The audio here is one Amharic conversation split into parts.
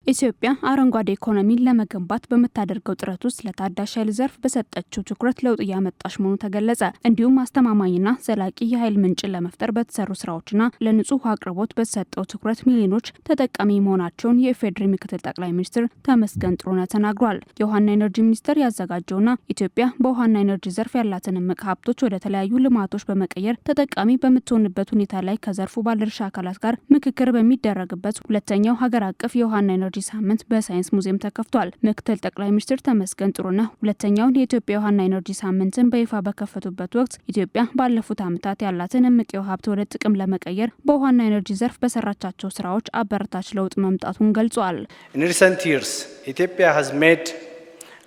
ኢትዮጵያ አረንጓዴ ኢኮኖሚን ለመገንባት በመታደርገው ጥረት ውስጥ ለታዳሽ ኃይል ዘርፍ በሰጠችው ትኩረት ለውጥ ያመጣች መሆኑ ተገለጸ። እንዲሁም አስተማማኝና ዘላቂ የኃይል ምንጭን ለመፍጠር በተሰሩ ስራዎችና ለንጹህ ውሃ አቅርቦት በተሰጠው ትኩረት ሚሊዮኖች ተጠቃሚ መሆናቸውን የኢፌዴሪ ምክትል ጠቅላይ ሚኒስትር ተመስገን ጥሩነህ ተናግሯል። የውሃና ኢነርጂ ሚኒስቴር ያዘጋጀውና ኢትዮጵያ በውሃና ኢነርጂ ዘርፍ ያላትን እምቅ ሀብቶች ወደ ተለያዩ ልማቶች በመቀየር ተጠቃሚ በምትሆንበት ሁኔታ ላይ ከዘርፉ ባለድርሻ አካላት ጋር ምክክር በሚደረግበት ሁለተኛው ሀገር አቀፍ የውሃና ኢነርጂ ሳምንት በሳይንስ ሙዚየም ተከፍቷል። ምክትል ጠቅላይ ሚኒስትር ተመስገን ጥሩነህ ሁለተኛውን የኢትዮጵያ ውሃና ኢነርጂ ሳምንትን በይፋ በከፈቱበት ወቅት ኢትዮጵያ ባለፉት ዓመታት ያላትን እምቅ የውሃ ሀብት ወደ ጥቅም ለመቀየር በውሃና ኢነርጂ ዘርፍ በሰራቻቸው ስራዎች አበረታች ለውጥ መምጣቱን ገልጿል። In recent years, Ethiopia has made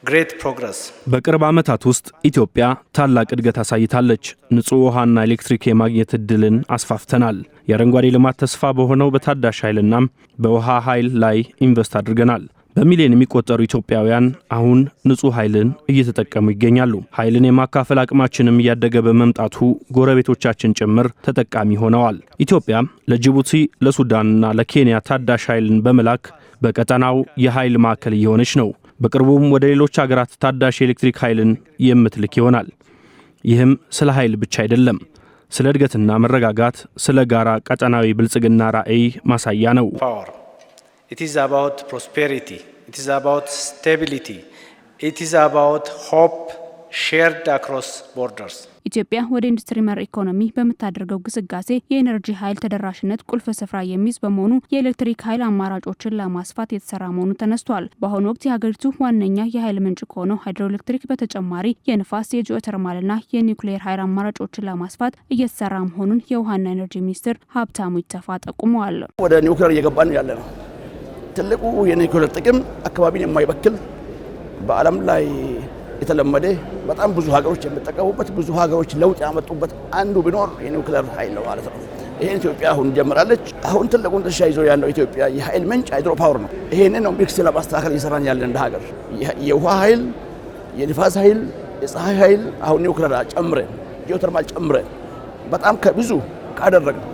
great progress. በቅርብ ዓመታት ውስጥ ኢትዮጵያ ታላቅ እድገት አሳይታለች። ንጹህ ውሃና ኤሌክትሪክ የማግኘት እድልን አስፋፍተናል። የአረንጓዴ ልማት ተስፋ በሆነው በታዳሽ ኃይልና በውሃ ኃይል ላይ ኢንቨስት አድርገናል። በሚሊዮን የሚቆጠሩ ኢትዮጵያውያን አሁን ንጹህ ኃይልን እየተጠቀሙ ይገኛሉ። ኃይልን የማካፈል አቅማችንም እያደገ በመምጣቱ ጎረቤቶቻችን ጭምር ተጠቃሚ ሆነዋል። ኢትዮጵያ ለጅቡቲ፣ ለሱዳንና ለኬንያ ታዳሽ ኃይልን በመላክ በቀጠናው የኃይል ማዕከል እየሆነች ነው። በቅርቡም ወደ ሌሎች ሀገራት ታዳሽ ኤሌክትሪክ ኃይልን የምትልክ ይሆናል። ይህም ስለ ኃይል ብቻ አይደለም፣ ስለ እድገትና መረጋጋት፣ ስለ ጋራ ቀጠናዊ ብልጽግና ራዕይ ማሳያ ነው። It is about prosperity, it is about stability, it is about hope shared across borders. ኢትዮጵያ ወደ ኢንዱስትሪ መር ኢኮኖሚ በምታደርገው ግስጋሴ የኤነርጂ ኃይል ተደራሽነት ቁልፍ ስፍራ የሚይዝ በመሆኑ የኤሌክትሪክ ኃይል አማራጮችን ለማስፋት የተሰራ መሆኑ ተነስቷል። በአሁኑ ወቅት የሀገሪቱ ዋነኛ የኃይል ምንጭ ከሆነው ሃይድሮኤሌክትሪክ በተጨማሪ የንፋስ፣ የጂኦተርማልና የኒውክሌር ኃይል አማራጮችን ለማስፋት እየተሰራ መሆኑን የውሃና ኢነርጂ ሚኒስትር ሀብታሙ ይተፋ ጠቁመዋል። ወደ ኒውክሌር እየገባን ያለ ነው። ትልቁ የኒውክሌር ጥቅም አካባቢን የማይበክል በዓለም ላይ የተለመደ በጣም ብዙ ሀገሮች የሚጠቀሙበት ብዙ ሀገሮች ለውጥ ያመጡበት አንዱ ቢኖር የኒውክሌር ኃይል ነው ማለት ነው። ይሄን ኢትዮጵያ አሁን ጀምራለች። አሁን ትልቁን ድርሻ ይዞ ያለው ኢትዮጵያ የኃይል ምንጭ ሃይድሮ ፓወር ነው። ይሄንን ነው ሚክስ ለማስተካከል እየሰራን ያለን እንደ ሀገር። የውሃ ኃይል፣ የንፋስ ኃይል፣ የፀሐይ ኃይል አሁን ኒውክሌር ጨምረን ጂኦተርማል ጨምረን በጣም ከብዙ ካደረግን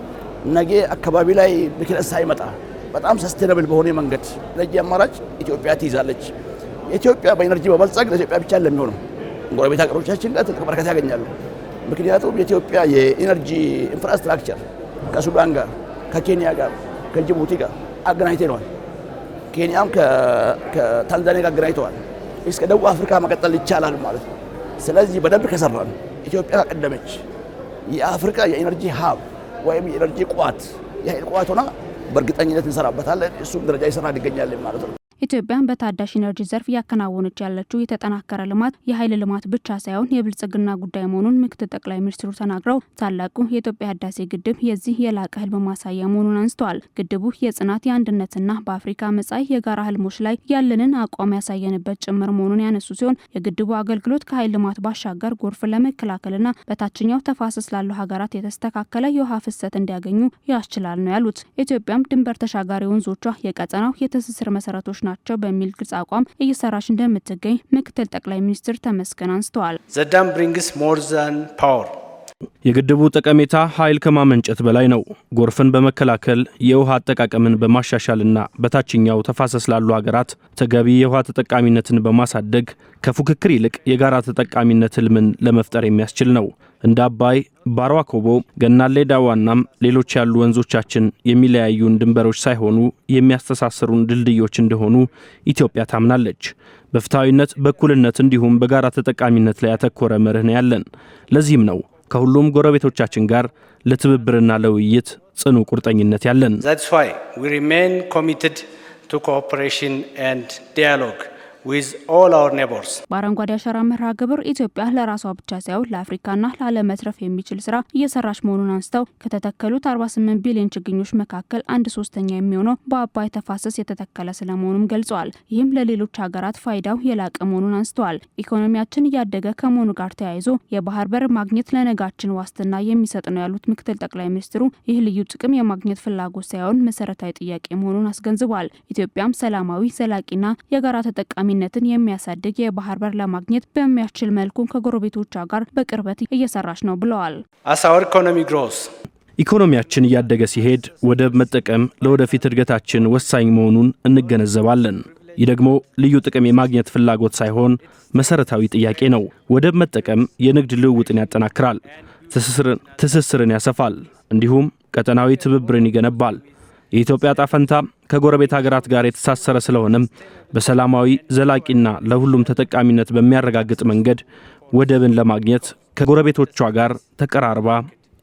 ነገ አካባቢ ላይ ብክለት ሳይመጣ በጣም ሰስቴናብል በሆነ መንገድ ለጂ አማራጭ ኢትዮጵያ ትይዛለች። ኢትዮጵያ በኢነርጂ በበልጸግ ለኢትዮጵያ ብቻ ለሚሆነው ጎረቤት ሀገሮቻችን ጋር ትልቅ በረከት ያገኛሉ። ምክንያቱም የኢትዮጵያ የኢነርጂ ኢንፍራስትራክቸር ከሱዳን ጋር፣ ከኬንያ ጋር፣ ከጅቡቲ ጋር አገናኝተዋል። ኬንያም ከታንዛኒያ ጋር አገናኝተዋል። እስከ ደቡብ አፍሪካ መቀጠል ይቻላል ማለት ነው። ስለዚህ በደንብ ከሰራን ኢትዮጵያ ቀደመች የአፍሪካ የኢነርጂ ሀብ ወይም የኢነርጂ ቋት የኃይል ቋት ሆና በእርግጠኝነት እንሰራበታለን። እሱም ደረጃ ይሰራ ይገኛል ማለት ነው። ኢትዮጵያ በታዳሽ ኢነርጂ ዘርፍ ያከናወነች ያለችው የተጠናከረ ልማት የኃይል ልማት ብቻ ሳይሆን የብልጽግና ጉዳይ መሆኑን ምክትል ጠቅላይ ሚኒስትሩ ተናግረው ታላቁ የኢትዮጵያ ህዳሴ ግድብ የዚህ የላቀ ህልም ማሳያ መሆኑን አንስተዋል። ግድቡ የጽናት የአንድነትና በአፍሪካ መጻኢ የጋራ ህልሞች ላይ ያለንን አቋም ያሳየንበት ጭምር መሆኑን ያነሱ ሲሆን የግድቡ አገልግሎት ከኃይል ልማት ባሻገር ጎርፍ ለመከላከልና በታችኛው ተፋሰስ ላሉ ሀገራት የተስተካከለ የውሃ ፍሰት እንዲያገኙ ያስችላል ነው ያሉት። ኢትዮጵያም ድንበር ተሻጋሪ ወንዞቿ የቀጠናው የትስስር መሰረቶች ናቸው በሚል ግልጽ አቋም እየሰራች እንደምትገኝ ምክትል ጠቅላይ ሚኒስትር ተመስገን አንስተዋል። The dam brings more than power. የግድቡ ጠቀሜታ ኃይል ከማመንጨት በላይ ነው። ጎርፍን በመከላከል የውሃ አጠቃቀምን በማሻሻልና በታችኛው ተፋሰስ ላሉ ሀገራት ተገቢ የውሃ ተጠቃሚነትን በማሳደግ ከፉክክር ይልቅ የጋራ ተጠቃሚነት ህልምን ለመፍጠር የሚያስችል ነው። እንደ አባይ፣ ባርዋኮቦ፣ ገናሌ ዳዋናም ሌሎች ያሉ ወንዞቻችን የሚለያዩን ድንበሮች ሳይሆኑ የሚያስተሳስሩን ድልድዮች እንደሆኑ ኢትዮጵያ ታምናለች። በፍትሃዊነት፣ በእኩልነት እንዲሁም በጋራ ተጠቃሚነት ላይ ያተኮረ መርህ ነው ያለን። ለዚህም ነው ከሁሉም ጎረቤቶቻችን ጋር ለትብብርና ለውይይት ጽኑ ቁርጠኝነት ያለን። That's why we remain committed to cooperation and dialogue with all our neighbors. በአረንጓዴ አሻራ መርሃ ግብር ኢትዮጵያ ለራሷ ብቻ ሳይሆን ለአፍሪካና ለዓለም መትረፍ የሚችል ስራ እየሰራች መሆኑን አንስተው ከተተከሉት 48 ቢሊዮን ችግኞች መካከል 1/3 የሚሆነው በአባይ ተፋሰስ የተተከለ ስለመሆኑም ገልጸዋል። ይህም ለሌሎች ሀገራት ፋይዳው የላቀ መሆኑን አንስተዋል። ኢኮኖሚያችን እያደገ ከመሆኑ ጋር ተያይዞ የባህር በር ማግኘት ለነጋችን ዋስትና የሚሰጥ ነው ያሉት ምክትል ጠቅላይ ሚኒስትሩ ይህ ልዩ ጥቅም የማግኘት ፍላጎት ሳይሆን መሰረታዊ ጥያቄ መሆኑን አስገንዝበዋል። ኢትዮጵያም ሰላማዊ፣ ዘላቂና የጋራ ተጠቃሚ ነትን የሚያሳድግ የባህር በር ለማግኘት በሚያስችል መልኩ ከጎረቤቶቿ ጋር በቅርበት እየሰራች ነው ብለዋል። As our economy grows, ኢኮኖሚያችን እያደገ ሲሄድ ወደብ መጠቀም ለወደፊት እድገታችን ወሳኝ መሆኑን እንገነዘባለን። ይህ ደግሞ ልዩ ጥቅም የማግኘት ፍላጎት ሳይሆን መሰረታዊ ጥያቄ ነው። ወደብ መጠቀም የንግድ ልውውጥን ያጠናክራል፣ ትስስርን ያሰፋል፣ እንዲሁም ቀጠናዊ ትብብርን ይገነባል። የኢትዮጵያ ዕጣ ፈንታ ከጎረቤት ሀገራት ጋር የተሳሰረ ስለሆነም በሰላማዊ ዘላቂና ለሁሉም ተጠቃሚነት በሚያረጋግጥ መንገድ ወደብን ለማግኘት ከጎረቤቶቿ ጋር ተቀራርባ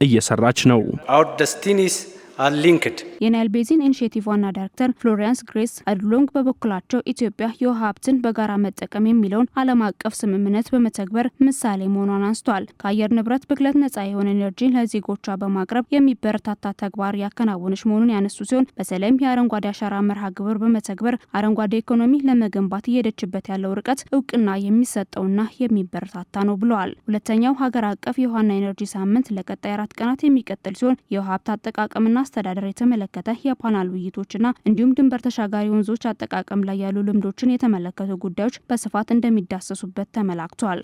እየሰራች ነው። Our destinies are linked. የናይል ቤዚን ኢኒሼቲቭ ዋና ዳይሬክተር ፍሎሪያንስ ግሬስ አድሎንግ በበኩላቸው ኢትዮጵያ የውሃ ሀብትን በጋራ መጠቀም የሚለውን ዓለም አቀፍ ስምምነት በመተግበር ምሳሌ መሆኗን አንስተዋል። ከአየር ንብረት ብክለት ነጻ የሆነ ኤነርጂን ለዜጎቿ በማቅረብ የሚበረታታ ተግባር ያከናወነች መሆኑን ያነሱ ሲሆን በተለይም የአረንጓዴ አሻራ መርሃ ግብር በመተግበር አረንጓዴ ኢኮኖሚ ለመገንባት እየሄደችበት ያለው ርቀት እውቅና የሚሰጠውና የሚበረታታ ነው ብለዋል። ሁለተኛው ሀገር አቀፍ የውሃና ኤነርጂ ሳምንት ለቀጣይ 4 ቀናት የሚቀጥል ሲሆን የውሃ ሀብት አጠቃቀምና አስተዳደር የተመለከተ የፓናል ውይይቶችና እንዲሁም ድንበር ተሻጋሪ ወንዞች አጠቃቀም ላይ ያሉ ልምዶችን የተመለከቱ ጉዳዮች በስፋት እንደሚዳሰሱበት ተመላክቷል።